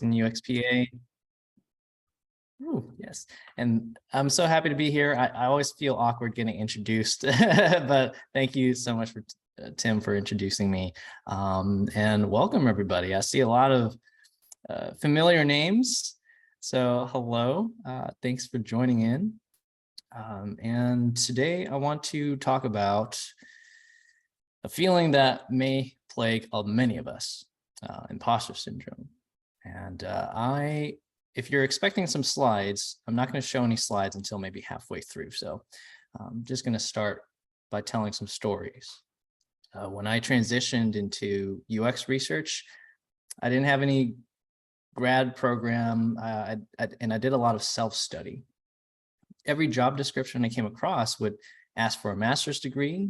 UXPA. Ooh, yes. And I'm so happy to be here. I always feel awkward getting introduced, but thank you so much for Tim for introducing me. And welcome everybody. I see a lot of familiar names. So hello, thanks for joining in. And today I want to talk about a feeling that may plague many of us, imposter syndrome. And if you're expecting some slides, I'm not going to show any slides until maybe halfway through. So I'm just going to start by telling some stories. When I transitioned into UX research, I didn't have any grad program, and I did a lot of self-study. Every job description I came across would ask for a master's degree,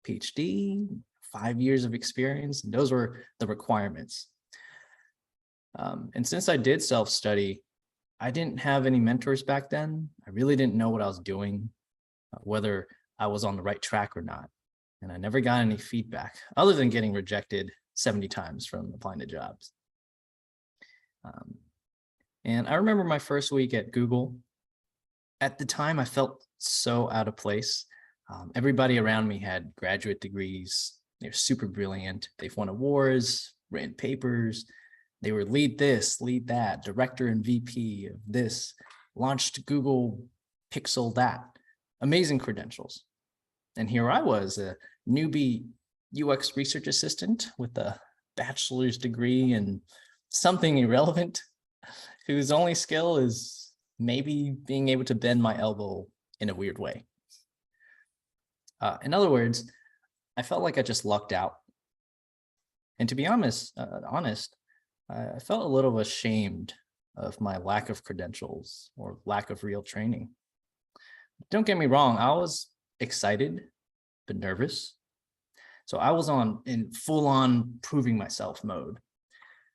PhD, 5 years of experience, and those were the requirements. And since I did self-study, I didn't have any mentors back then. I really didn't know what I was doing, whether I was on the right track or not. And I never got any feedback other than getting rejected 70 times from applying to jobs. And I remember my first week at Google. At the time, I felt so out of place. Everybody around me had graduate degrees. They were super brilliant. They've won awards, written papers. They were lead this, lead that, director and VP of this, launched Google Pixel that. Amazing credentials. And here I was, a newbie UX research assistant with a bachelor's degree in something irrelevant, whose only skill is maybe being able to bend my elbow in a weird way. In other words, I felt like I just lucked out. And to be honest, I felt a little ashamed of my lack of credentials or lack of real training. Don't get me wrong, I was excited, but nervous. So I was in full-on proving myself mode.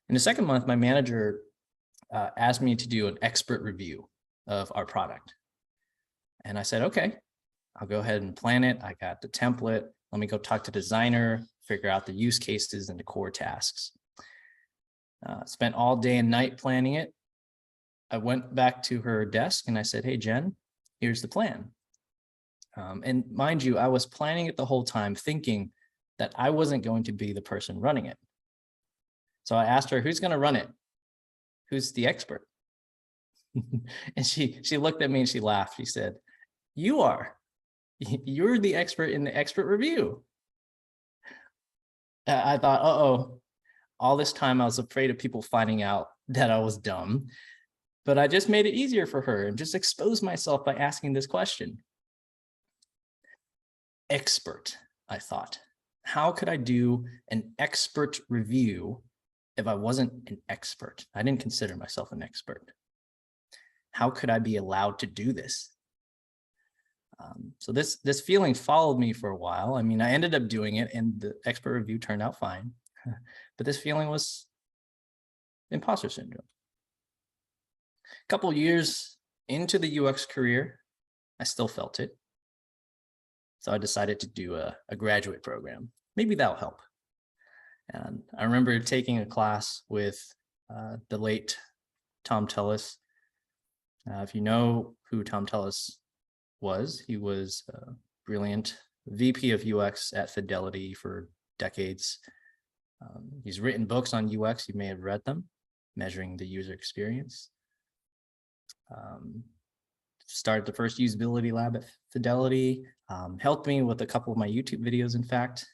In the second month, my manager asked me to do an expert review of our product. And I said, okay, I'll go ahead and plan it. I got the template. Let me go talk to the designer, figure out the use cases and the core tasks. Spent all day and night planning it. I went back to her desk and I said, hey, Jen, here's the plan. And mind you, I was planning it the whole time thinking that I wasn't going to be the person running it. So I asked her, who's going to run it? Who's the expert? And she looked at me and she laughed. She said, you are. You're the expert in the expert review. I thought, uh-oh. All this time I was afraid of people finding out that I was dumb, but I just made it easier for her and just exposed myself by asking this question. Expert, I thought. How could I do an expert review if I wasn't an expert? I didn't consider myself an expert. How could I be allowed to do this? So this feeling followed me for a while. I mean, I ended up doing it and the expert review turned out fine. But this feeling was imposter syndrome. A couple years into the UX career, I still felt it. So I decided to do a graduate program. Maybe that'll help. And I remember taking a class with the late Tom Tellis. If you know who Tom Tellis was, he was a brilliant VP of UX at Fidelity for decades. He's written books on UX. You may have read them, Measuring the User Experience. Started the first usability lab at Fidelity, helped me with a couple of my YouTube videos, in fact.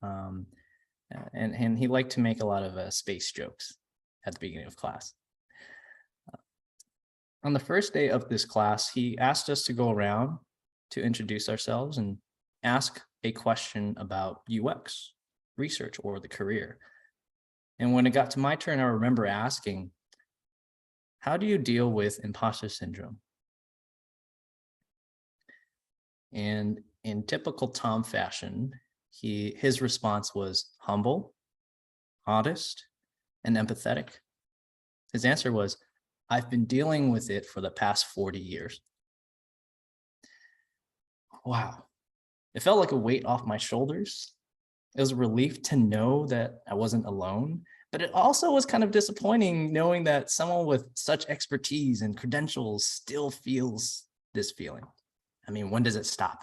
And he liked to make a lot of space jokes at the beginning of class. On the first day of this class, he asked us to go around to introduce ourselves and ask a question about UX research or the career. And when it got to my turn, I remember asking, how do you deal with imposter syndrome? And in typical Tom fashion, his response was humble, honest, and empathetic. His answer was, I've been dealing with it for the past 40 years. Wow. It felt like a weight off my shoulders. It was a relief to know that I wasn't alone, But it also was kind of disappointing knowing that someone with such expertise and credentials still feels this feeling. I mean, when does it stop?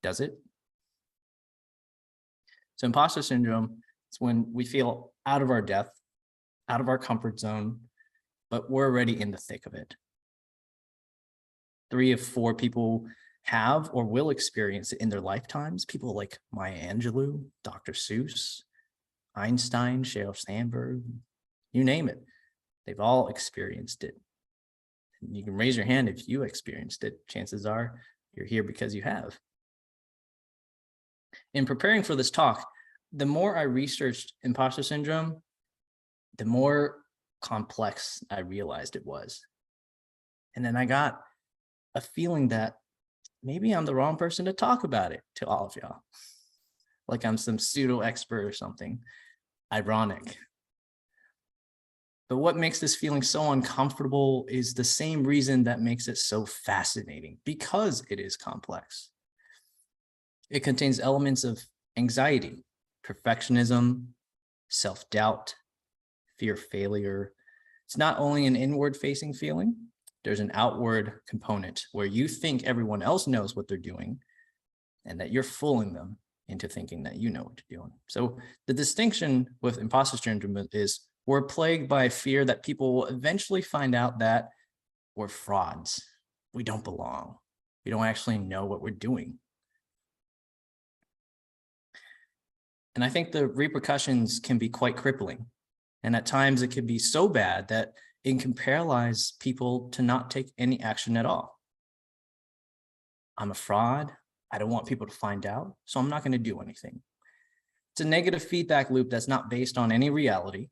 Does it? So imposter syndrome is when we feel out of our depth, out of our comfort zone, but we're already in the thick of it. 3 of 4 people have or will experience it in their lifetimes. People like Maya Angelou, Dr. Seuss, Einstein, Sheryl Sandberg, you name it. They've all experienced it. And you can raise your hand if you experienced it. Chances are you're here because you have. In preparing for this talk, the more I researched imposter syndrome, the more complex I realized it was. And then I got a feeling that maybe I'm the wrong person to talk about it to all of y'all. Like I'm some pseudo expert or something. Ironic. But what makes this feeling so uncomfortable is the same reason that makes it so fascinating, because it is complex. It contains elements of anxiety, perfectionism, self-doubt, fear of failure. It's not only an inward-facing feeling, there's an outward component where you think everyone else knows what they're doing and that you're fooling them into thinking that you know what you're doing. So the distinction with imposter syndrome is we're plagued by fear that people will eventually find out that we're frauds. We don't belong. We don't actually know what we're doing. And I think the repercussions can be quite crippling. And at times it can be so bad that it can paralyze people to not take any action at all. I'm a fraud. I don't want people to find out, so I'm not going to do anything. It's a negative feedback loop that's not based on any reality.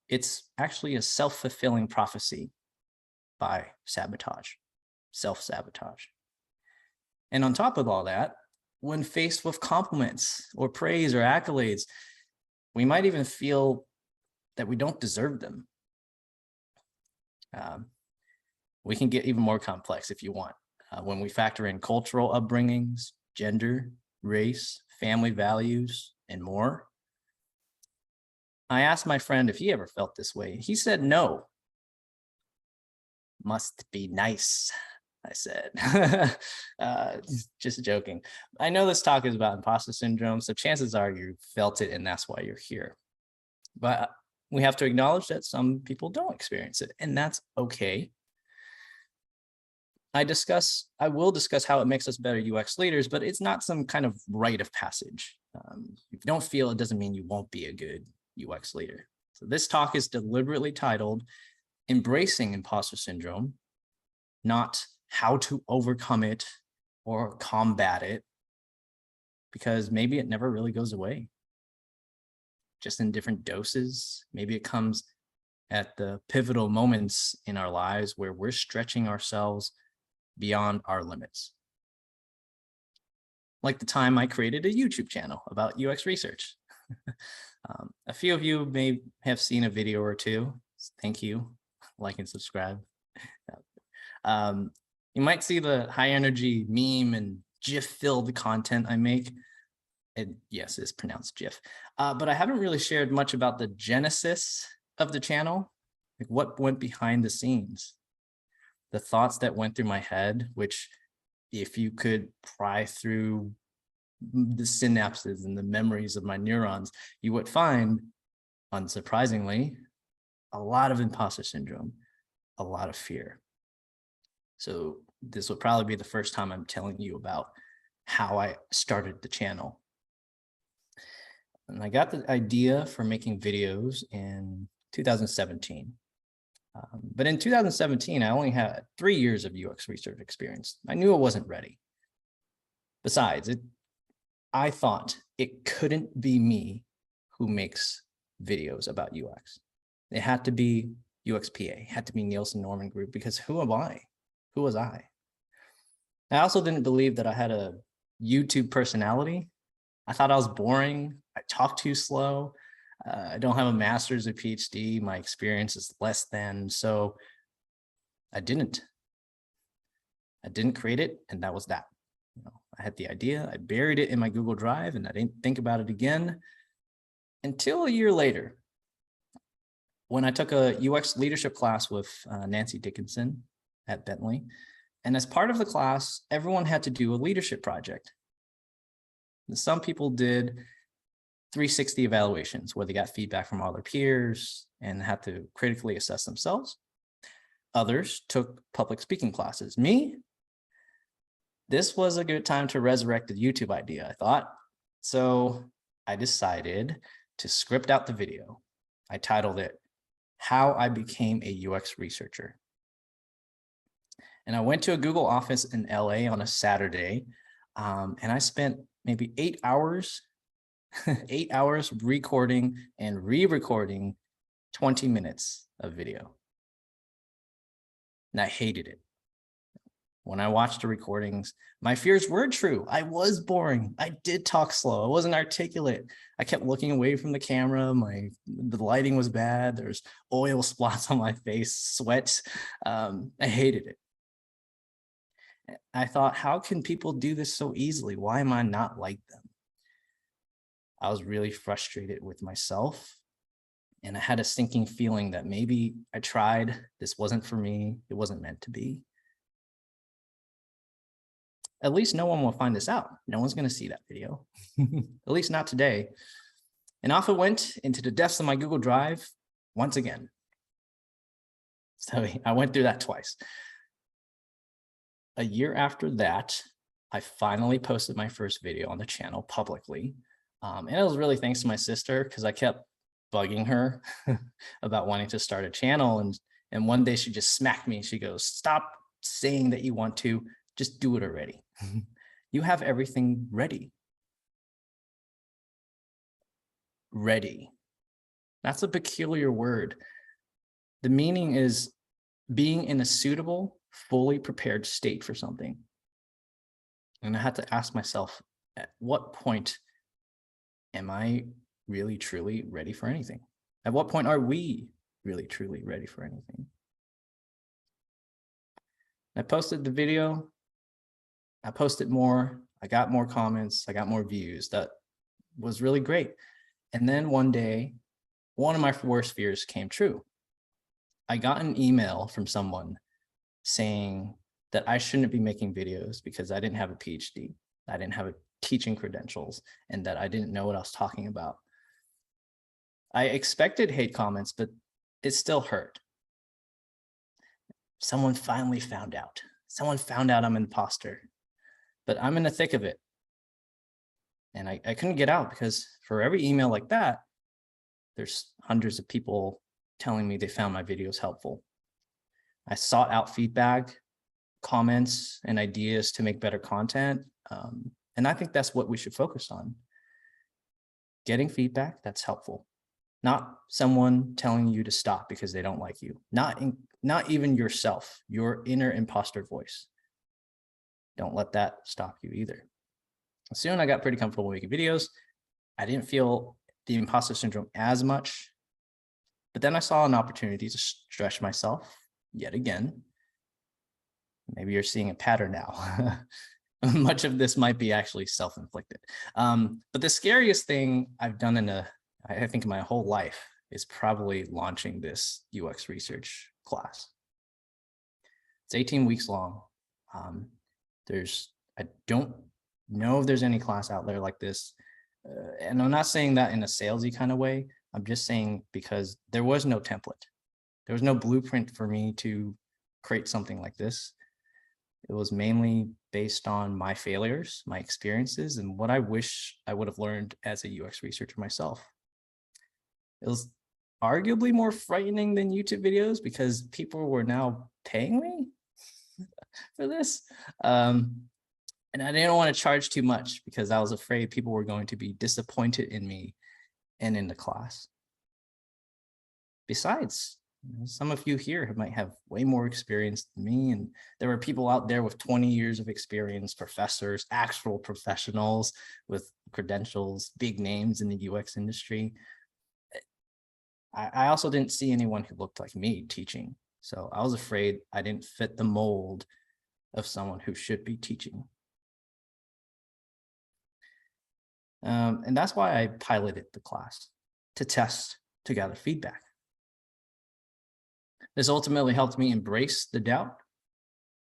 It's actually a self-fulfilling prophecy by sabotage, self-sabotage. And on top of all that, when faced with compliments or praise or accolades, we might even feel that we don't deserve them. We can get even more complex if you want. When we factor in cultural upbringings, gender, race, family values, and more. I asked my friend if he ever felt this way. He said no. Must be nice, I said. Just joking. I know this talk is about imposter syndrome, so chances are you felt it and that's why you're here. But we have to acknowledge that some people don't experience it, and that's okay. I will discuss how it makes us better UX leaders, but it's not some kind of rite of passage. If you don't feel it, doesn't mean you won't be a good UX leader. So this talk is deliberately titled Embracing Imposter Syndrome, not how to overcome it or combat it, because maybe it never really goes away. Just in different doses. Maybe it comes at the pivotal moments in our lives where we're stretching ourselves beyond our limits. Like the time I created a YouTube channel about UX research. A few of you may have seen a video or two. Thank you. Like and subscribe. You might see the high energy meme and GIF-filled content I make. And yes, it's pronounced GIF. But I haven't really shared much about the genesis of the channel, like what went behind the scenes. The thoughts that went through my head, which if you could pry through the synapses and the memories of my neurons, you would find, unsurprisingly, a lot of imposter syndrome, a lot of fear. So this will probably be the first time I'm telling you about how I started the channel. And I got the idea for making videos in 2017. But in 2017, I only had 3 years of UX research experience. I knew I wasn't ready. Besides, I thought it couldn't be me who makes videos about UX. It had to be UXPA, it had to be Nielsen Norman Group, because who am I? Who was I? I also didn't believe that I had a YouTube personality. I thought I was boring. I talk too slow. I don't have a master's or PhD. My experience is less than, so I didn't create it, and that was that. I had the idea, I buried it in my Google Drive, and I didn't think about it again until a year later when I took a UX leadership class with Nancy Dickinson at Bentley. And as part of the class, everyone had to do a leadership project. And some people did 360 evaluations where they got feedback from all their peers and had to critically assess themselves. Others took public speaking classes. Me, this was a good time to resurrect the YouTube idea, I thought. So I decided to script out the video. I titled it, How I Became a UX Researcher. And I went to a Google office in LA on a Saturday, and I spent maybe 8 hours, 8 hours recording and re-recording 20 minutes of video. And I hated it. When I watched the recordings, my fears were true. I was boring. I did talk slow. I wasn't articulate. I kept looking away from the camera. The lighting was bad. There's oil spots on my face, sweat. I hated it. I thought, how can people do this so easily? Why am I not like them? I was really frustrated with myself. And I had a sinking feeling that maybe I tried, this wasn't for me, it wasn't meant to be. At least no one will find this out. No one's going to see that video, at least not today. And off it went into the depths of my Google Drive once again. So I went through that twice. A year after that, I finally posted my first video on the channel publicly. And it was really thanks to my sister, because I kept bugging her about wanting to start a channel. And one day she just smacked me. She goes, stop saying that you want to, just do it already. You have everything ready. Ready. That's a peculiar word. The meaning is being in a suitable, fully prepared state for something. And I had to ask myself, at what point am I really, truly ready for anything? At what point are we really, truly ready for anything? I posted the video. I posted more. I got more comments. I got more views. That was really great. And then one day, one of my worst fears came true. I got an email from someone saying that I shouldn't be making videos because I didn't have a PhD. I didn't have teaching credentials, and that I didn't know what I was talking about. I expected hate comments, but it still hurt. Someone finally found out. Someone found out I'm an imposter, but I'm in the thick of it. And I couldn't get out, because for every email like that, there's hundreds of people telling me they found my videos helpful. I sought out feedback, comments, and ideas to make better content. And I think that's what we should focus on. Getting feedback that's helpful. Not someone telling you to stop because they don't like you. Not even yourself, your inner imposter voice. Don't let that stop you either. Soon I got pretty comfortable making videos. I didn't feel the imposter syndrome as much, but then I saw an opportunity to stretch myself yet again. Maybe you're seeing a pattern now. Much of this might be actually self-inflicted. But the scariest thing I've done I think in my whole life is probably launching this UX research class. It's 18 weeks long. I don't know if there's any class out there like this. And I'm not saying that in a salesy kind of way. I'm just saying because there was no template. There was no blueprint for me to create something like this. It was mainly based on my failures, my experiences, and what I wish I would have learned as a UX researcher myself. It was arguably more frightening than YouTube videos because people were now paying me for this. And I didn't want to charge too much because I was afraid people were going to be disappointed in me and in the class. Besides, some of you here might have way more experience than me, and there were people out there with 20 years of experience, professors, actual professionals with credentials, big names in the UX industry. I also didn't see anyone who looked like me teaching, so I was afraid I didn't fit the mold of someone who should be teaching. And that's why I piloted the class, to test, to gather feedback. This ultimately helped me embrace the doubt,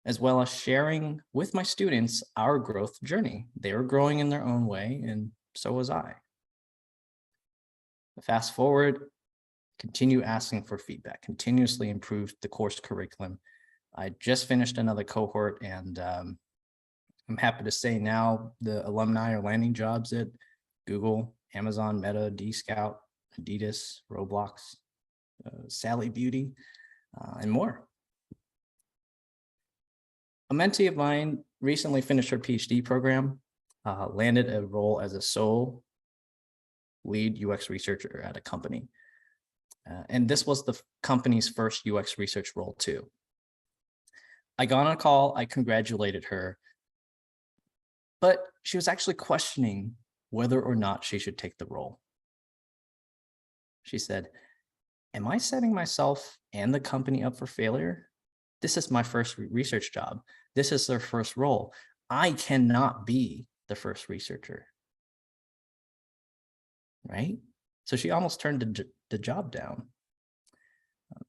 as well as sharing with my students our growth journey. They were growing in their own way, and so was I. Fast forward, continue asking for feedback, continuously improve the course curriculum. I just finished another cohort, and I'm happy to say now the alumni are landing jobs at Google, Amazon, Meta, D-Scout, Adidas, Roblox, Sally Beauty, and more. A mentee of mine recently finished her PhD program, landed a role as a sole lead UX researcher at a company. And this was the company's first UX research role too. I got on a call, I congratulated her, but she was actually questioning whether or not she should take the role. She said, "Am I setting myself and the company up for failure? This is my first research job. This is their first role. I cannot be the first researcher." Right? So she almost turned the job down.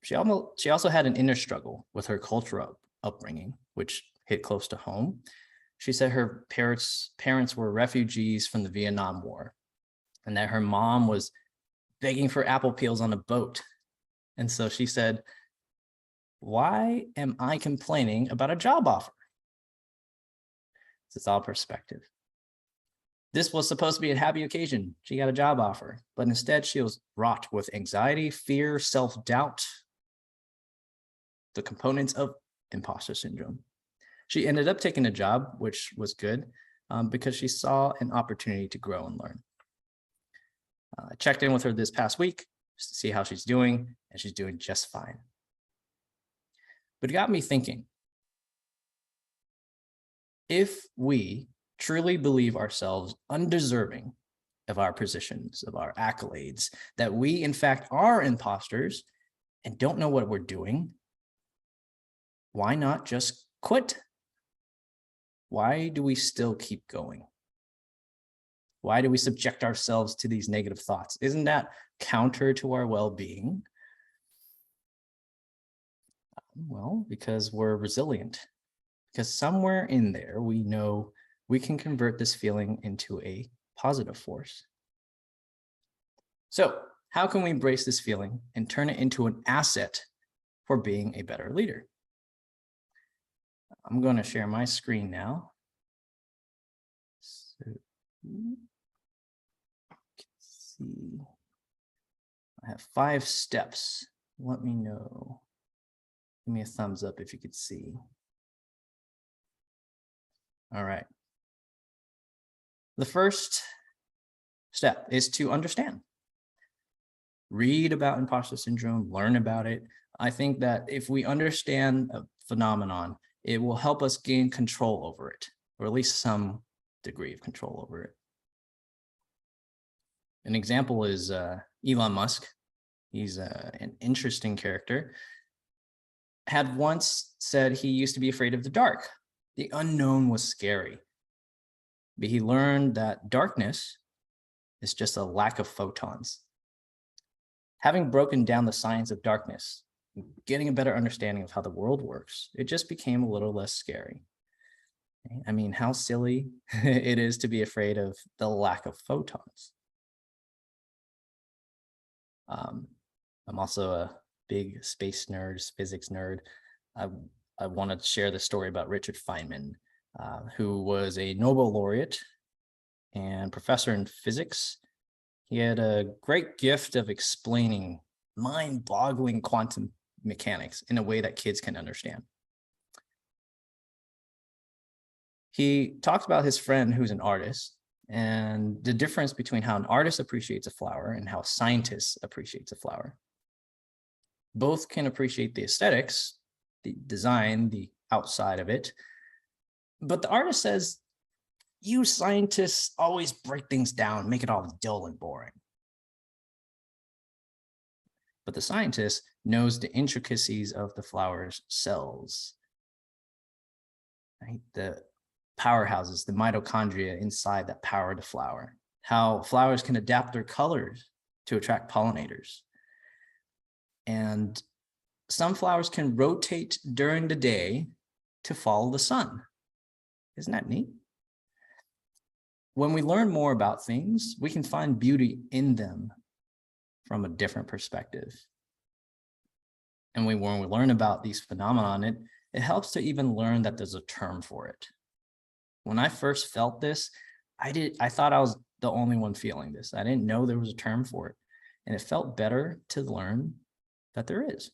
She also had an inner struggle with her cultural upbringing, which hit close to home. She said her parents were refugees from the Vietnam War, and that her mom was begging for apple peels on a boat. And so she said, "Why am I complaining about a job offer?" It's all perspective. This was supposed to be a happy occasion. She got a job offer, but instead she was wrought with anxiety, fear, self-doubt, the components of imposter syndrome. She ended up taking a job, which was good, because she saw an opportunity to grow and learn. I checked in with her this past week just to see how she's doing, and she's doing just fine. But it got me thinking, if we truly believe ourselves undeserving of our positions, of our accolades, that we in fact are imposters and don't know what we're doing, why not just quit? Why do we still keep going? Why do we subject ourselves to these negative thoughts? Isn't that counter to our well-being? Well, because we're resilient. Because somewhere in there, we know we can convert this feeling into a positive force. So how can we embrace this feeling and turn it into an asset for being a better leader? I'm going to share my screen now. So, see. I have 5 steps. Let me know. Give me a thumbs up if you could see. All right. The first step is to understand. Read about imposter syndrome, learn about it. I think that if we understand a phenomenon, it will help us gain control over it, or at least some degree of control over it. An example is Elon Musk. He's an interesting character. Had once said he used to be afraid of the dark. The unknown was scary. But he learned that darkness is just a lack of photons. Having broken down the science of darkness, getting a better understanding of how the world works, it just became a little less scary. I mean, how silly it is to be afraid of the lack of photons. I'm also a big space nerd, physics nerd. I wanted to share the story about Richard Feynman, who was a Nobel laureate and professor in physics. He had a great gift of explaining mind-boggling quantum mechanics in a way that kids can understand. He talked about his friend who's an artist and the difference between how an artist appreciates a flower and how scientists appreciate a flower. Both can appreciate the aesthetics, the design, the outside of it. But the artist says, you scientists always break things down, make it all dull and boring. But the scientist knows the intricacies of the flower's cells, right? The powerhouses, the mitochondria inside that power the flower, how flowers can adapt their colors to attract pollinators. And sunflowers can rotate during the day to follow the sun. Isn't that neat? When we learn more about things, we can find beauty in them from a different perspective. And when we learn about these phenomena, it helps to even learn that there's a term for it. When I first felt this, I thought I was the only one feeling this. I didn't know there was a term for it. And it felt better to learn that there is.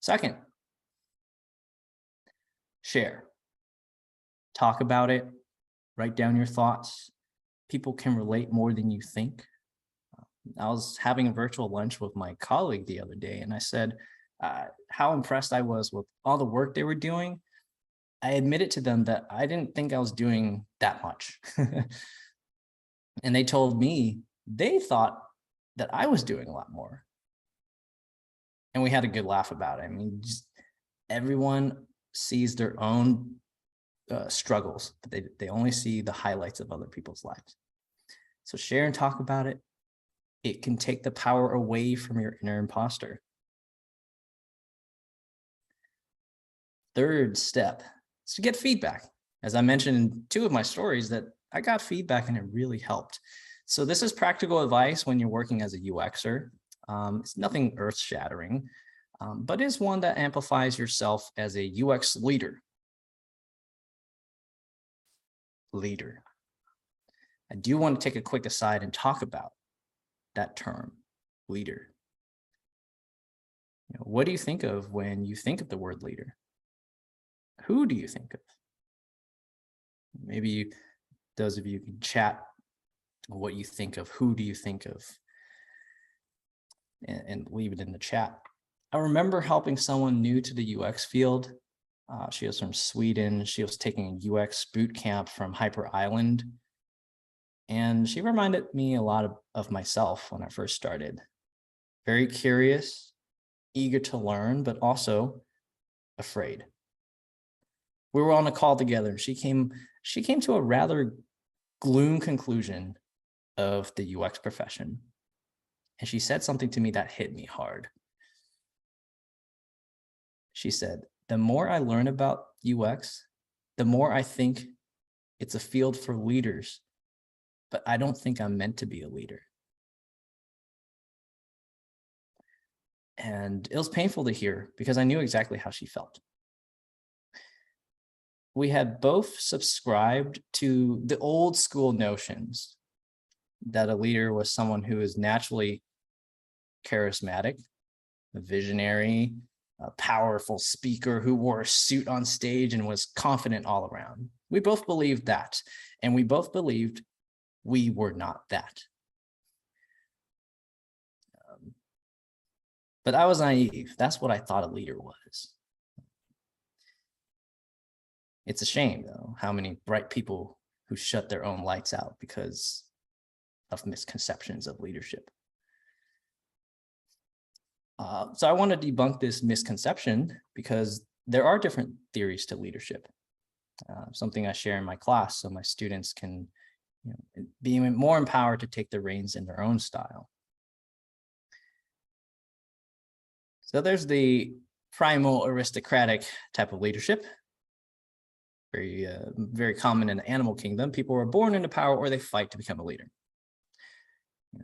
Second, share. Talk about it. Write down your thoughts. People can relate more than you think. I was having a virtual lunch with my colleague the other day, and I said how impressed I was with all the work they were doing. I admitted to them that I didn't think I was doing that much. And they told me they thought that I was doing a lot more. And we had a good laugh about it. I mean, just everyone sees their own struggles, but they only see the highlights of other people's lives. So share and talk about it. It can take the power away from your inner imposter. Third step is to get feedback. As I mentioned in 2 of my stories, that I got feedback and it really helped. So this is practical advice when you're working as a UXer. It's nothing earth-shattering, but is one that amplifies yourself as a UX leader. I do want to take a quick aside and talk about that term, leader. What do you think of when you think of the word leader? Who do you think of? Maybe those of you can chat what you think of. Who do you think of? And leave it in the chat. I remember helping someone new to the UX field. She was from Sweden. She was taking a UX boot camp from Hyper Island. And she reminded me a lot of myself when I first started. Very curious, eager to learn, but also afraid. We were on a call together, and she came to a rather gloom conclusion of the UX profession. And she said something to me that hit me hard. She said, the more I learn about UX, the more I think it's a field for leaders, but I don't think I'm meant to be a leader. And it was painful to hear because I knew exactly how she felt. We had both subscribed to the old school notions that a leader was someone who is naturally charismatic, a visionary, a powerful speaker who wore a suit on stage and was confident all around. We both believed that, and we both believed we were not that. But I was naive. That's what I thought a leader was. It's a shame, though, how many bright people who shut their own lights out because of misconceptions of leadership. So I want to debunk this misconception because there are different theories to leadership. Something I share in my class so my students can be more empowered to take the reins in their own style. So there's the primal aristocratic type of leadership. Very common in the animal kingdom. People are born into power or they fight to become a leader.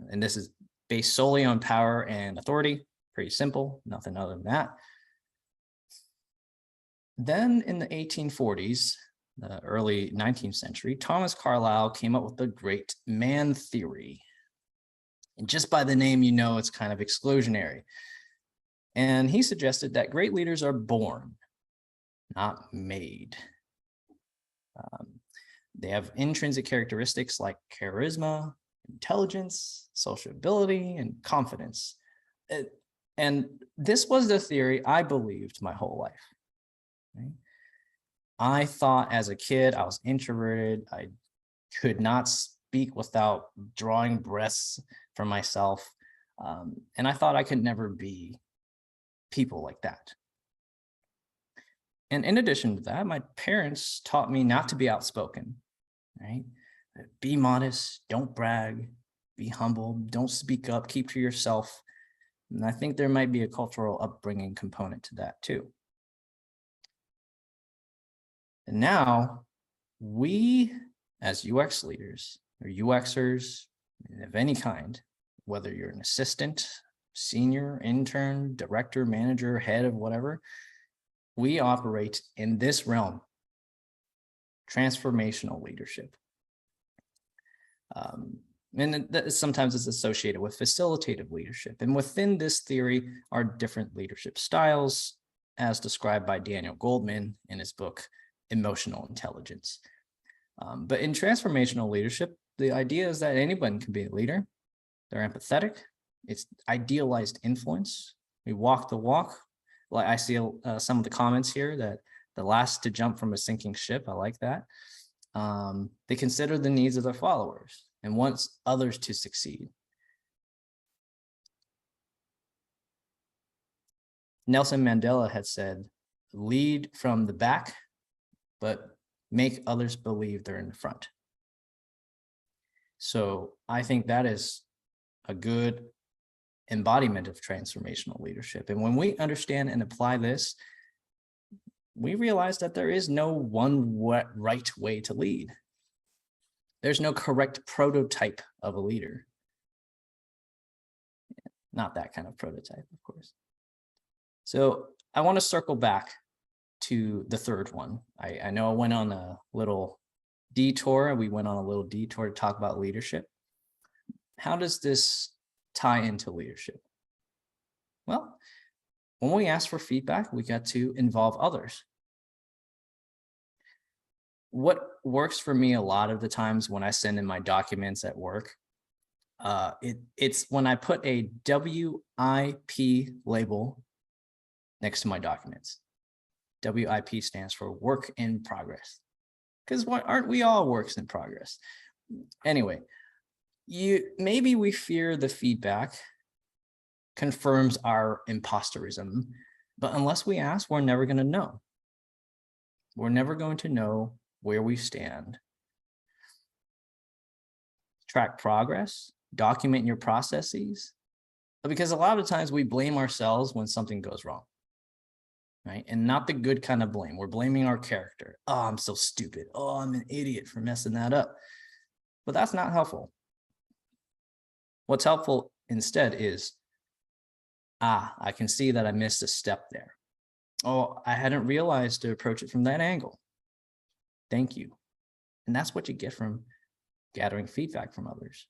And this is based solely on power and authority. Pretty simple, nothing other than that. Then in the 1840s, the early 19th century, Thomas Carlyle came up with the great man theory. And just by the name, you know it's kind of exclusionary. And he suggested that great leaders are born, not made. They have intrinsic characteristics like charisma, intelligence, sociability, and confidence. And this was the theory I believed my whole life. Right? I thought as a kid, I was introverted. I could not speak without drawing breaths for myself. And I thought I could never be people like that. And in addition to that, my parents taught me not to be outspoken, right? Be modest, don't brag, be humble, don't speak up, keep to yourself. And I think there might be a cultural upbringing component to that too. And now we, as UX leaders or UXers of any kind, whether you're an assistant, senior, intern, director, manager, head of whatever, we operate in this realm, transformational leadership. And that sometimes it's associated with facilitative leadership. And within this theory are different leadership styles, as described by Daniel Goldman in his book, Emotional Intelligence. But in transformational leadership, the idea is that anyone can be a leader. They're empathetic. It's idealized influence. We walk the walk. Like I see some of the comments here that the last to jump from a sinking ship. I like that. They consider the needs of their followers and wants others to succeed. Nelson Mandela had said, lead from the back, but make others believe they're in the front. So I think that is a good embodiment of transformational leadership. And when we understand and apply this, we realize that there is no one right way to lead. There's no correct prototype of a leader. Not that kind of prototype, of course. So I want to circle back to the third one. I know I went on a little detour. We went on a little detour to talk about leadership. How does this tie into leadership? Well, when we ask for feedback, we got to involve others. What works for me a lot of the times when I send in my documents at work, it's when I put a WIP label next to my documents. WIP stands for work in progress. Because aren't we all works in progress? Anyway, maybe we fear the feedback confirms our imposterism, but unless we ask, we're never going to know. We're never going to know where we stand. Track progress, document your processes, because a lot of times we blame ourselves when something goes wrong, right? And not the good kind of blame. We're blaming our character. Oh, I'm so stupid. Oh, I'm an idiot for messing that up. But that's not helpful. What's helpful instead is, I can see that I missed a step there. Oh, I hadn't realized to approach it from that angle. Thank you. And that's what you get from gathering feedback from others.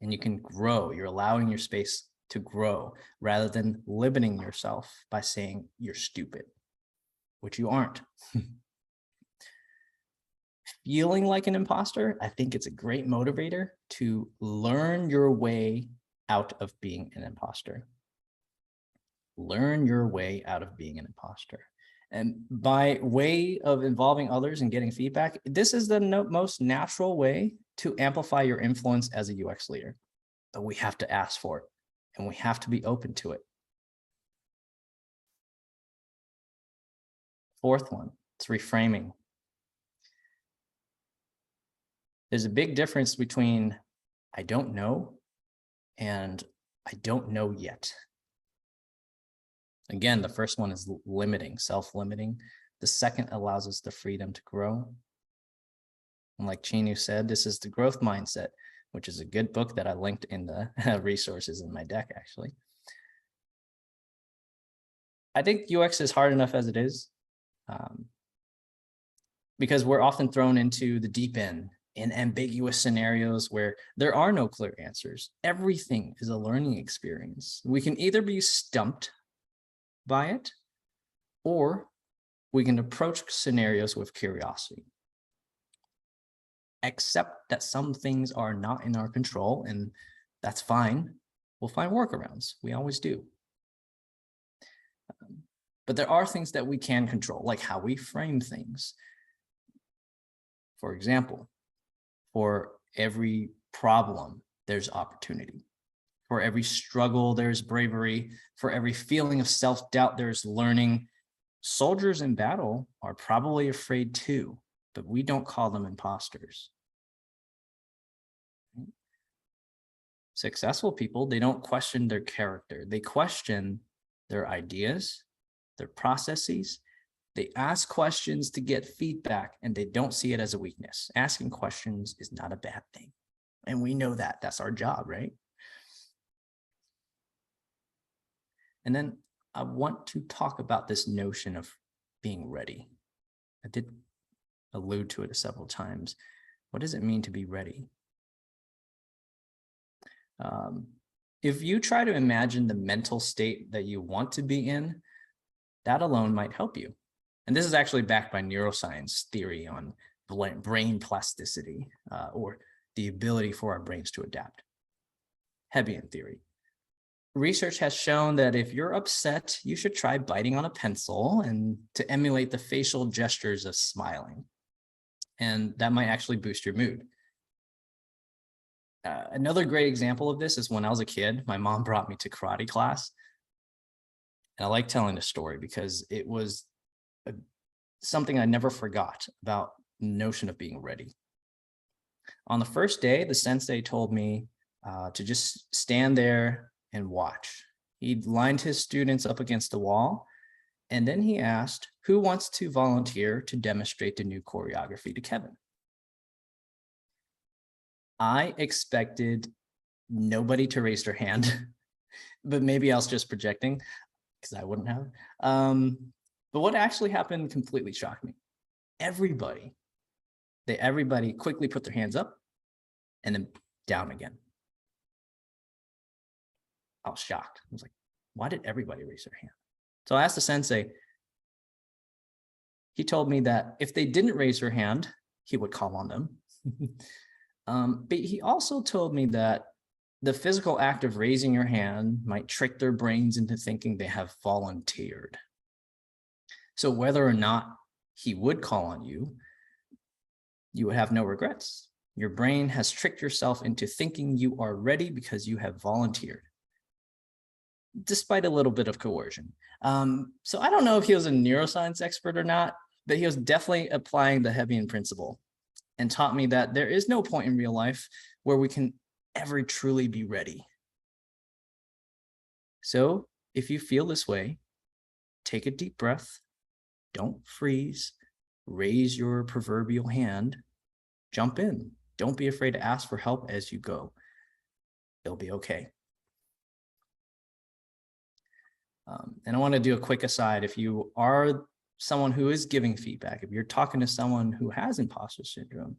And you can grow. You're allowing your space to grow rather than limiting yourself by saying you're stupid, which you aren't. Feeling like an imposter, I think it's a great motivator to learn your way out of being an imposter. Learn your way out of being an imposter. And by way of involving others and getting feedback, this is the most natural way to amplify your influence as a UX leader. But we have to ask for it, and we have to be open to it. Fourth one, it's reframing. There's a big difference between I don't know and I don't know yet. Again, the first one is limiting, self-limiting. The second allows us the freedom to grow. And like Chinu said, this is the growth mindset, which is a good book that I linked in the resources in my deck, actually. I think UX is hard enough as it is, because we're often thrown into the deep end in ambiguous scenarios where there are no clear answers. Everything is a learning experience. We can either be stumped by it, or we can approach scenarios with curiosity. Accept that some things are not in our control, and that's fine. We'll find workarounds. We always do. But there are things that we can control, like how we frame things. For example, for every problem, there's opportunity. For every struggle, there's bravery. For every feeling of self-doubt, there's learning. Soldiers in battle are probably afraid too, but we don't call them imposters. Successful people, they don't question their character. They question their ideas, their processes. They ask questions to get feedback, and they don't see it as a weakness. Asking questions is not a bad thing. And we know that. That's our job, right? And then I want to talk about this notion of being ready. I did allude to it several times. What does it mean to be ready? If you try to imagine the mental state that you want to be in, that alone might help you. And this is actually backed by neuroscience theory on brain plasticity, or the ability for our brains to adapt. Hebbian theory. Research has shown that if you're upset, you should try biting on a pencil and to emulate the facial gestures of smiling. And that might actually boost your mood. Another great example of this is when I was a kid, my mom brought me to karate class. And I like telling the story because it was something I never forgot about the notion of being ready. On the first day, the sensei told me to just stand there and watch. He lined his students up against the wall, and then he asked, who wants to volunteer to demonstrate the new choreography to Kevin? I expected nobody to raise their hand, but maybe I was just projecting because I wouldn't have. But what actually happened completely shocked me. Everybody quickly put their hands up and then down again. I was shocked. I was like, why did everybody raise their hand? So I asked the sensei. He told me that if they didn't raise their hand, he would call on them. But he also told me that the physical act of raising your hand might trick their brains into thinking they have volunteered. So whether or not he would call on you, you would have no regrets. Your brain has tricked yourself into thinking you are ready because you have volunteered, despite a little bit of coercion. So I don't know if he was a neuroscience expert or not, but he was definitely applying the Hebbian principle and taught me that there is no point in real life where we can ever truly be ready. So if you feel this way, take a deep breath, don't freeze, raise your proverbial hand, jump in. Don't be afraid to ask for help as you go. It'll be okay. And I want to do a quick aside. If you are someone who is giving feedback, if you're talking to someone who has imposter syndrome,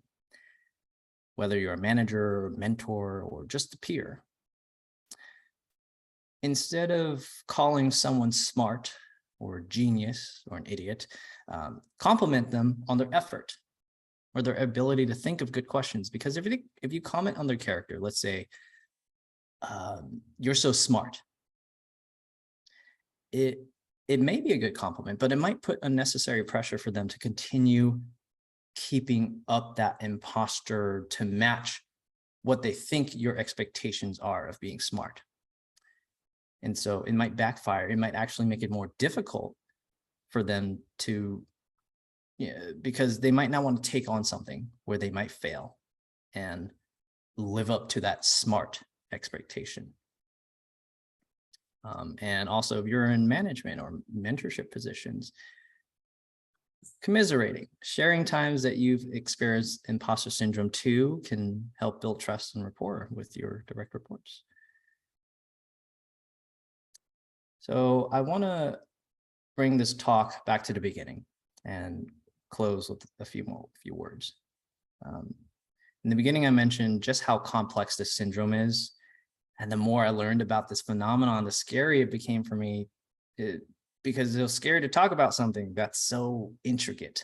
whether you're a manager, or mentor, or just a peer, instead of calling someone smart or genius or an idiot, compliment them on their effort or their ability to think of good questions. Because if you comment on their character, let's say, you're so smart, it may be a good compliment, but it might put unnecessary pressure for them to continue keeping up that imposter to match what they think your expectations are of being smart. And so it might backfire. It might actually make it more difficult for them to, because they might not want to take on something where they might fail and live up to that smart expectation. And also if you're in management or mentorship positions, commiserating, sharing times that you've experienced imposter syndrome too can help build trust and rapport with your direct reports. So I want to bring this talk back to the beginning and close with a few words. In the beginning, I mentioned just how complex this syndrome is. And the more I learned about this phenomenon, the scarier it became for me, because it was scary to talk about something that's so intricate.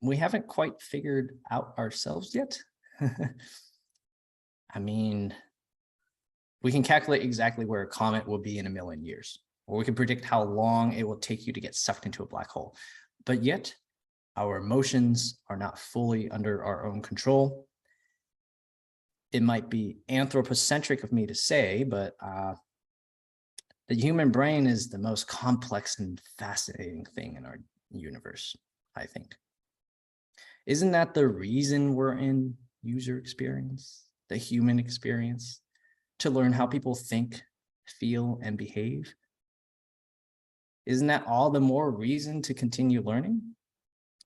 We haven't quite figured out ourselves yet. I mean, we can calculate exactly where a comet will be in 1,000,000 years, or we can predict how long it will take you to get sucked into a black hole. But yet, our emotions are not fully under our own control. It might be anthropocentric of me to say, but the human brain is the most complex and fascinating thing in our universe, I think. Isn't that the reason we're in user experience, the human experience, to learn how people think, feel, and behave. Isn't that all the more reason to continue learning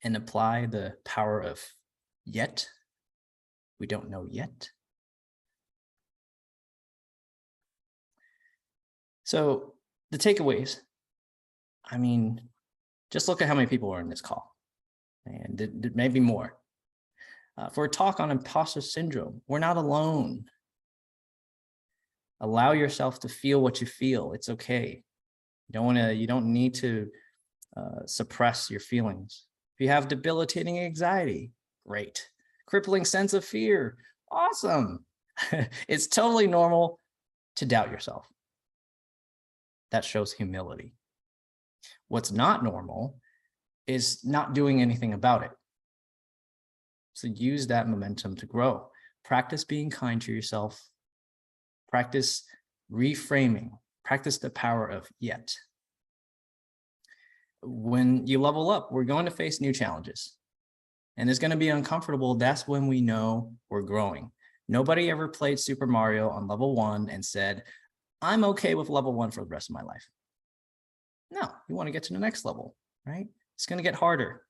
and apply the power of yet? We don't know yet. So the takeaways, I mean, just look at how many people are in this call, and maybe more. For a talk on imposter syndrome, we're not alone. Allow yourself to feel what you feel. It's okay. You don't need to suppress your feelings. If you have debilitating anxiety, great. Crippling sense of fear, awesome. It's totally normal to doubt yourself. That shows humility. What's not normal is not doing anything about it. So use that momentum to grow. Practice being kind to yourself. Practice reframing. Practice the power of yet. When you level up, we're going to face new challenges. And it's going to be uncomfortable. That's when we know we're growing. Nobody ever played Super Mario on level 1 and said, I'm okay with level 1 for the rest of my life. No, you want to get to the next level, right? It's going to get harder.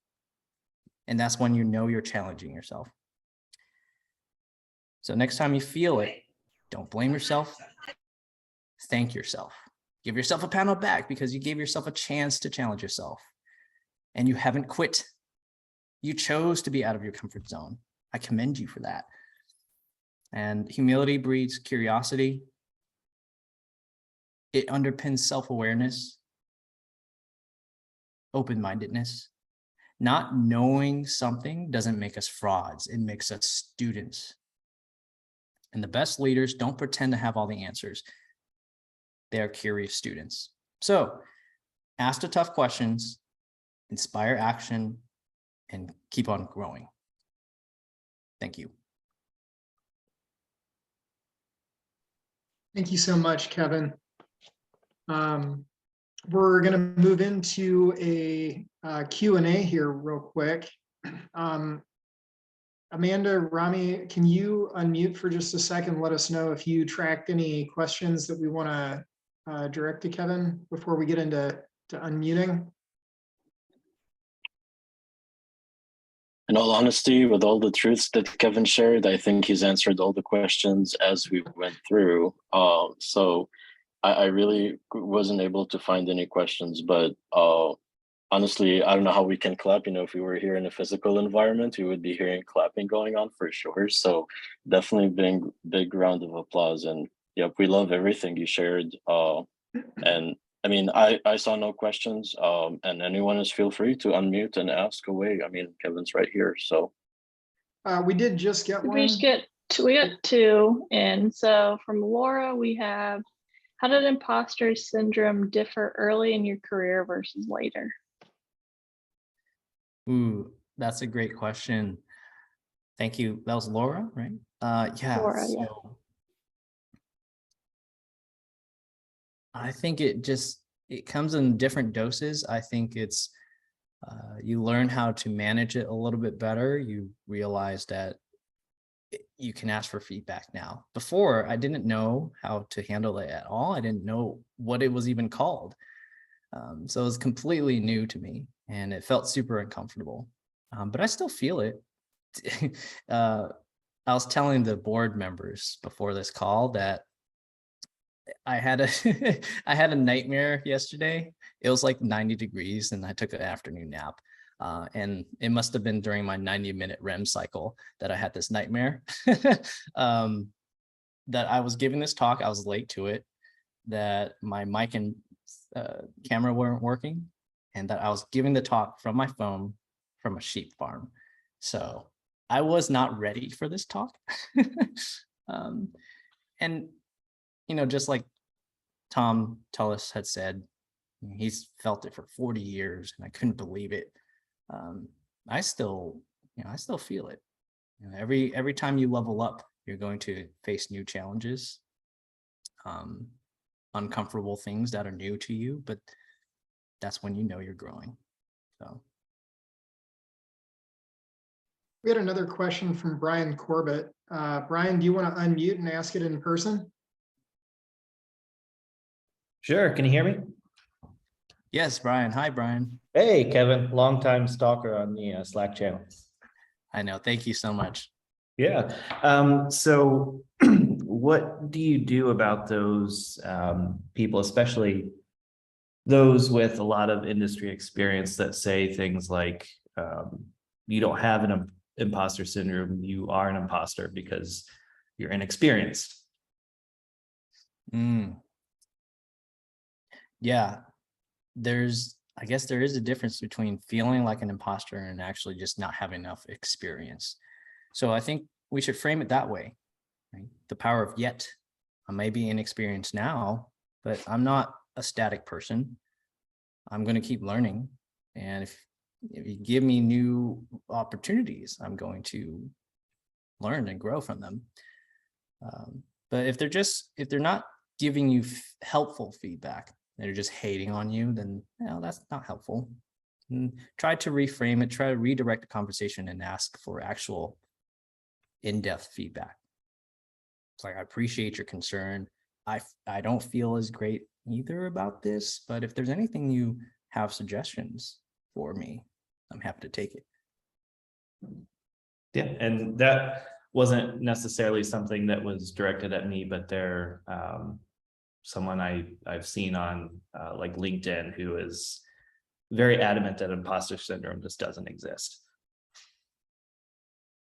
And that's when you know you're challenging yourself. So next time you feel it, don't blame yourself. Thank yourself. Give yourself a pat on the back because you gave yourself a chance to challenge yourself. And you haven't quit. You chose to be out of your comfort zone. I commend you for that. And humility breeds curiosity. It underpins self-awareness, open-mindedness. Not knowing something doesn't make us frauds. It makes us students. And the best leaders don't pretend to have all the answers. They are curious students. So ask the tough questions, inspire action, and keep on growing. Thank you. Thank you so much, Kevin. We're going to move into a Q&A here real quick. Amanda, Rami, can you unmute for just a second? Let us know if you tracked any questions that we want to direct to Kevin before we get into unmuting. In all honesty, with all the truths that Kevin shared, I think he's answered all the questions as we went through. So I really wasn't able to find any questions, but honestly, I don't know how we can clap. You know, if we were here in a physical environment, we would be hearing clapping going on for sure. So definitely big round of applause. And yep, we love everything you shared. And I mean, I saw no questions, and anyone is feel free to unmute and ask away. I mean, Kevin's right here, so. We did just get one. We got two in. So from Laura, we have, how did imposter syndrome differ early in your career versus later? Ooh, that's a great question. Thank you. That was Laura, right? Yeah. Laura, so yeah. I think it comes in different doses. I think it's you learn how to manage it a little bit better. You realize that you can ask for feedback now. Before, I didn't know how to handle it at all. I didn't know what it was even called. So it was completely new to me and it felt super uncomfortable, but I still feel it. I was telling the board members before this call that I had a nightmare yesterday. It was like 90 degrees and I took an afternoon nap. And it must have been during my 90-minute REM cycle that I had this nightmare. That I was giving this talk, I was late to it, that my mic and camera weren't working, and that I was giving the talk from my phone from a sheep farm. So I was not ready for this talk. And, you know, just like Tom Tullis had said, he's felt it for 40 years and I couldn't believe it. I still feel it. You know, every time you level up, you're going to face new challenges, uncomfortable things that are new to you, but that's when you know you're growing. So. We had another question from Brian Corbett. Brian, do you want to unmute and ask it in person? Sure. Can you hear me? Yes, Brian. Hi, Brian. Hey, Kevin, longtime stalker on the Slack channel. I know. Thank you so much. Yeah. So what do you do about those people, especially those with a lot of industry experience that say things like you don't have an imposter syndrome, you are an imposter because you're inexperienced? Yeah, I guess there is a difference between feeling like an imposter and actually just not having enough experience. So I think we should frame it that way, right? The power of yet. I may be inexperienced now, but I'm not a static person. I'm going to keep learning. And if you give me new opportunities, I'm going to learn and grow from them. But if they're not giving you helpful feedback, they're just hating on you, then that's not helpful. And try to reframe it, try to redirect the conversation and ask for actual in-depth feedback. It's like, I appreciate your concern. I don't feel as great either about this, but if there's anything you have suggestions for me, I'm happy to take it. Yeah, and that wasn't necessarily something that was directed at me, but they're someone I've seen on like LinkedIn who is very adamant that imposter syndrome just doesn't exist,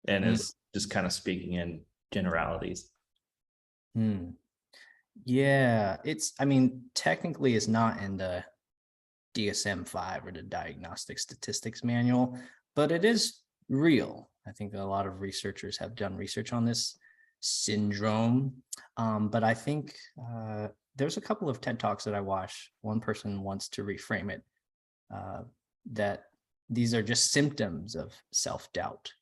and is just kind of speaking in generalities. Yeah, I mean, technically it's not in the DSM-5 or the Diagnostic Statistics Manual, but it is real. I think a lot of researchers have done research on this syndrome. But I think there's a couple of TED Talks that I watched. One person wants to reframe it that these are just symptoms of self-doubt.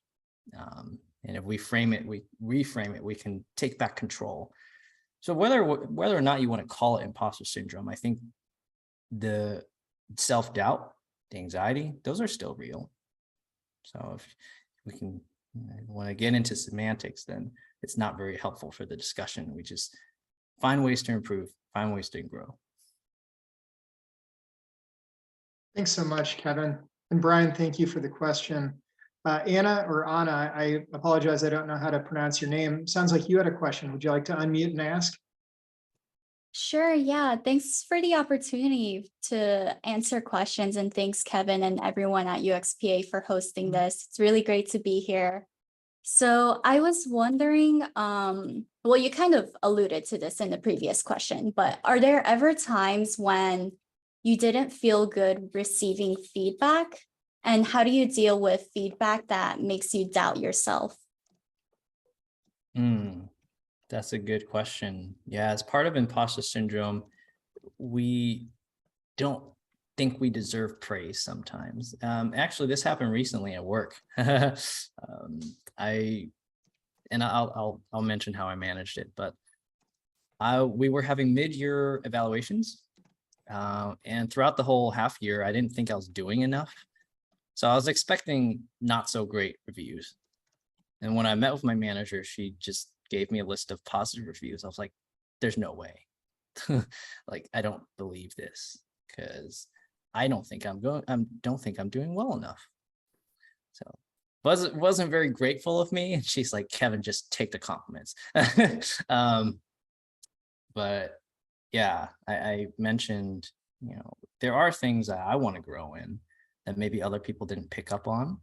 And if we reframe it, we can take back control. So whether or not you want to call it imposter syndrome, I think the self-doubt, the anxiety, those are still real. So if we can want to get into semantics, then it's not very helpful for the discussion. We just find ways to improve, find ways to grow. Thanks so much, Kevin. And Brian, thank you for the question. Anna, I apologize, I don't know how to pronounce your name. Sounds like you had a question. Would you like to unmute and ask? Sure, yeah. Thanks for the opportunity to answer questions, and thanks, Kevin, and everyone at UXPA for hosting this. It's really great to be here. So I was wondering, well, you kind of alluded to this in the previous question, but are there ever times when you didn't feel good receiving feedback? And how do you deal with feedback that makes you doubt yourself? That's a good question. Yeah, as part of imposter syndrome, we don't think we deserve praise sometimes. Actually, this happened recently at work. I'll mention how I managed it, but we were having mid-year evaluations, and throughout the whole half year, I didn't think I was doing enough. So I was expecting not so great reviews. And when I met with my manager, she just gave me a list of positive reviews. I was like, there's no way. Like, I don't believe this because I don't think I'm doing well enough. So wasn't very grateful of me. And she's like, Kevin, just take the compliments. But yeah, I mentioned, there are things that I want to grow in that maybe other people didn't pick up on.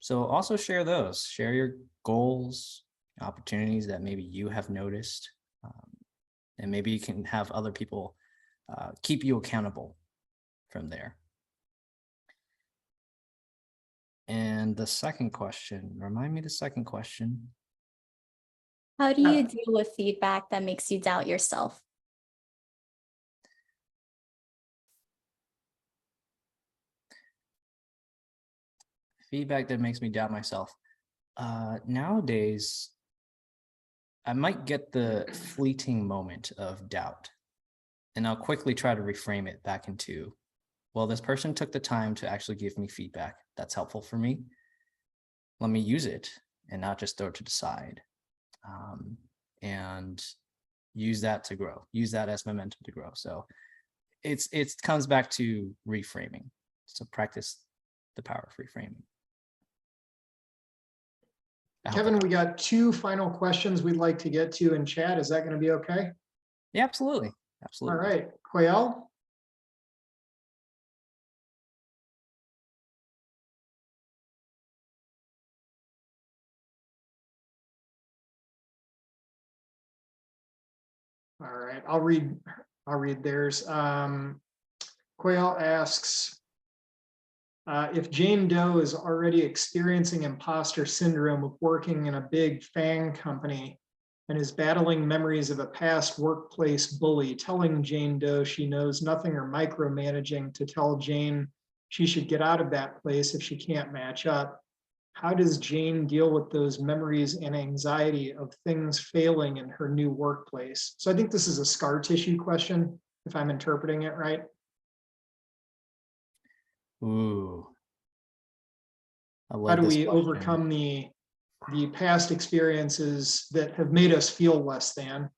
So also share those, share your goals, opportunities that maybe you have noticed, and maybe you can have other people keep you accountable from there. And the second question, remind me the second question. How do you deal with feedback that makes you doubt yourself? Feedback that makes me doubt myself. Nowadays, I might get the fleeting moment of doubt, and I'll quickly try to reframe it back into, well, this person took the time to actually give me feedback that's helpful for me. let me use it and not just throw it to the side, and use that to grow, use that as momentum to grow. So it comes back to reframing. So practice the power of reframing. Kevin, we got 2 final questions we'd like to get to in chat. Is that going to be okay? Yeah, absolutely. Absolutely. All right, Quayle. All right, I'll read theirs. Quayle asks, if Jane Doe is already experiencing imposter syndrome of working in a big FANG company and is battling memories of a past workplace bully telling Jane Doe she knows nothing or micromanaging to tell Jane she should get out of that place if she can't match up, how does Jane deal with those memories and anxiety of things failing in her new workplace? So I think this is a scar tissue question, if I'm interpreting it right. Ooh. I How love do this we question. overcome the past experiences that have made us feel less than?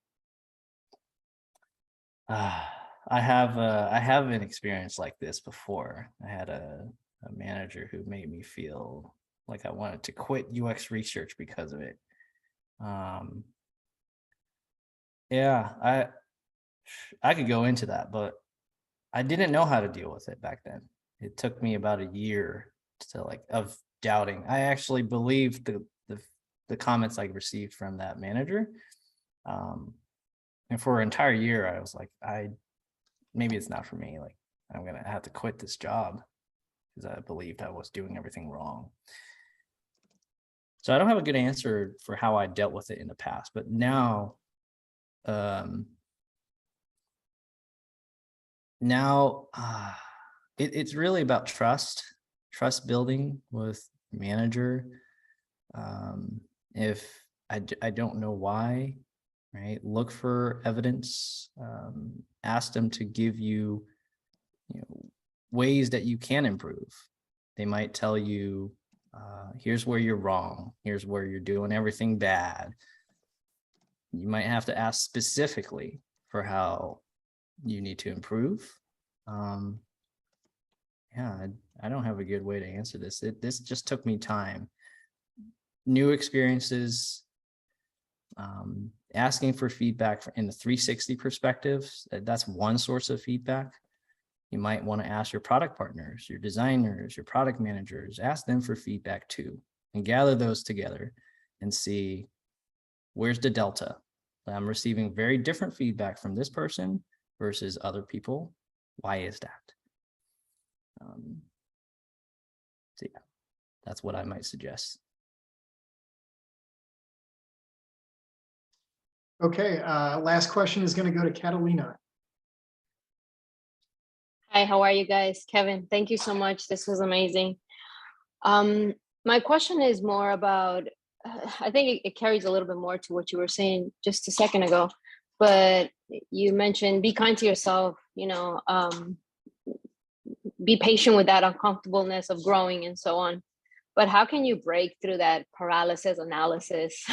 I have an experience like this before. I had a manager who made me feel like I wanted to quit UX research because of it. Yeah, I could go into that, but I didn't know how to deal with it back then. It took me about a year to of doubting. I actually believed the comments I received from that manager. And for an entire year, I was like, maybe it's not for me. Like, I'm gonna have to quit this job because I believed I was doing everything wrong. So I don't have a good answer for how I dealt with it in the past, but now, it's really about trust building with manager. If I don't know why, right? Look for evidence. Ask them to give you, ways that you can improve. They might tell you, here's where you're wrong. Here's where you're doing everything bad. You might have to ask specifically for how you need to improve. Yeah, I don't have a good way to answer this. This just took me time. New experiences, asking for feedback in the 360 perspective. That's one source of feedback. You might want to ask your product partners, your designers, your product managers, ask them for feedback too, and gather those together and see where's the delta. I'm receiving very different feedback from this person versus other people. Why is that? So yeah, that's what I might suggest. Okay, last question is going to go to Catalina. Hi, how are you guys? Kevin, thank you so much. This was amazing. My question is more about, I think it carries a little bit more to what you were saying just a second ago, but you mentioned be kind to yourself, be patient with that uncomfortableness of growing and so on. But how can you break through that paralysis analysis,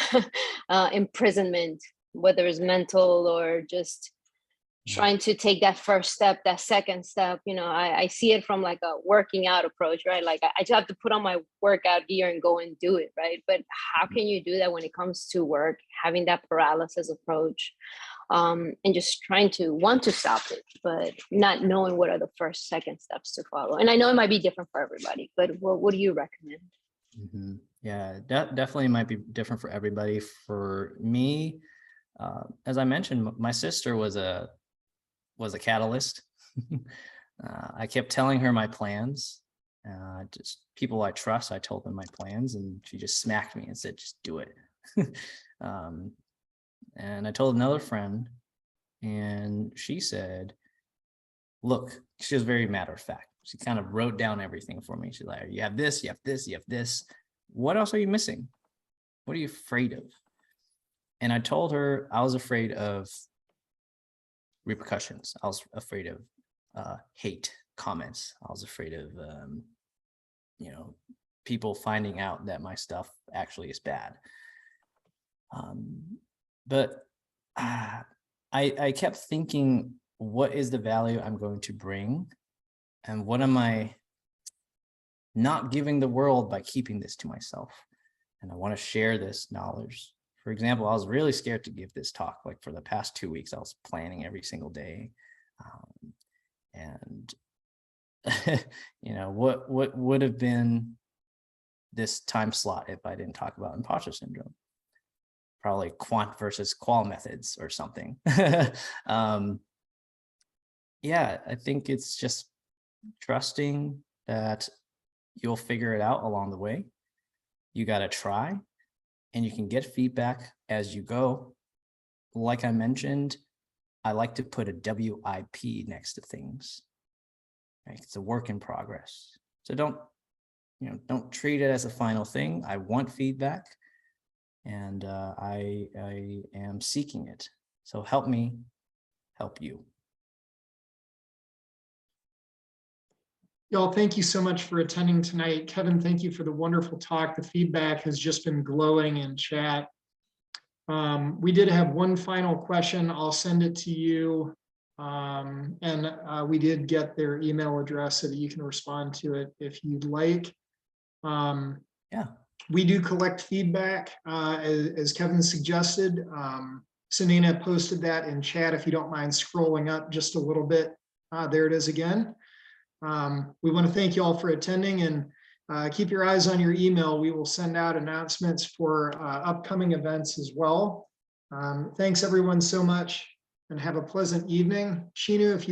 imprisonment, whether it's mental or just trying to take that first step, that second step? I see it from like a working out approach, right? Like I just have to put on my workout gear and go and do it, right? But how can you do that when it comes to work, having that paralysis approach, and just trying to want to stop it, but not knowing what are the first, second steps to follow? And I know it might be different for everybody, but what do you recommend? Mm-hmm. Yeah, definitely might be different for everybody. For me, as I mentioned, my sister was a catalyst. I kept telling her my plans. Just people I trust, I told them my plans, and she just smacked me and said, just do it. And I told another friend, and she said, look, she was very matter of fact. She kind of wrote down everything for me. She's like, you have this, you have this, you have this. What else are you missing? What are you afraid of? And I told her I was afraid of repercussions. I was afraid of hate comments. I was afraid of, people finding out that my stuff actually is bad. But I kept thinking, what is the value I'm going to bring? And what am I not giving the world by keeping this to myself? And I want to share this knowledge. For example, I was really scared to give this talk. Like for the past 2 weeks, I was planning every single day. And you know, what would have been this time slot if I didn't talk about imposter syndrome? Probably quant versus qual methods or something. Yeah, I think it's just trusting that you'll figure it out along the way. You got to try, and you can get feedback as you go. Like I mentioned, I like to put a WIP next to things. Right? It's a work in progress. So don't treat it as a final thing. I want feedback, and I am seeking it. So help me help you. Y'all, thank you so much for attending tonight. Kevin, thank you for the wonderful talk. The feedback has just been glowing in chat. We did have one final question. I'll send it to you. We did get their email address so that you can respond to it if you'd like. Yeah. We do collect feedback, as Kevin suggested. Sanina posted that in chat. If you don't mind scrolling up just a little bit, there it is again. We want to thank you all for attending, and keep your eyes on your email. We will send out announcements for upcoming events as well. Thanks everyone so much, and have a pleasant evening. Shinu, if you